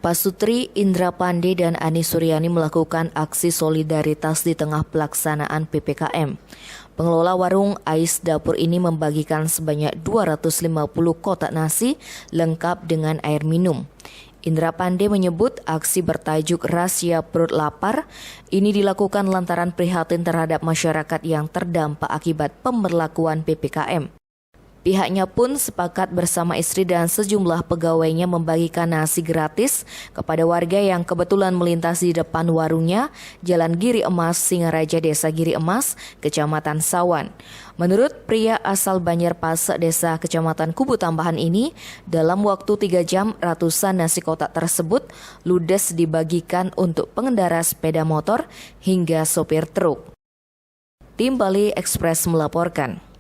Pasutri, Indra Pandey, dan Ani Suryani melakukan aksi solidaritas di tengah pelaksanaan PPKM. Pengelola warung Ais Dapur ini membagikan sebanyak 250 kotak nasi lengkap dengan air minum. Indra Pandey menyebut aksi bertajuk Rahasia Perut Lapar ini dilakukan lantaran prihatin terhadap masyarakat yang terdampak akibat pemberlakuan PPKM. Pihaknya pun sepakat bersama istri dan sejumlah pegawainya membagikan nasi gratis kepada warga yang kebetulan melintas di depan warungnya Jalan Giri Emas, Singaraja, Desa Giri Emas, Kecamatan Sawan. Menurut pria asal Banjarpase, Desa Kecamatan Kubu Tambahan ini, dalam waktu 3 jam ratusan nasi kotak tersebut ludes dibagikan untuk pengendara sepeda motor hingga sopir truk. Tim Bali Express melaporkan.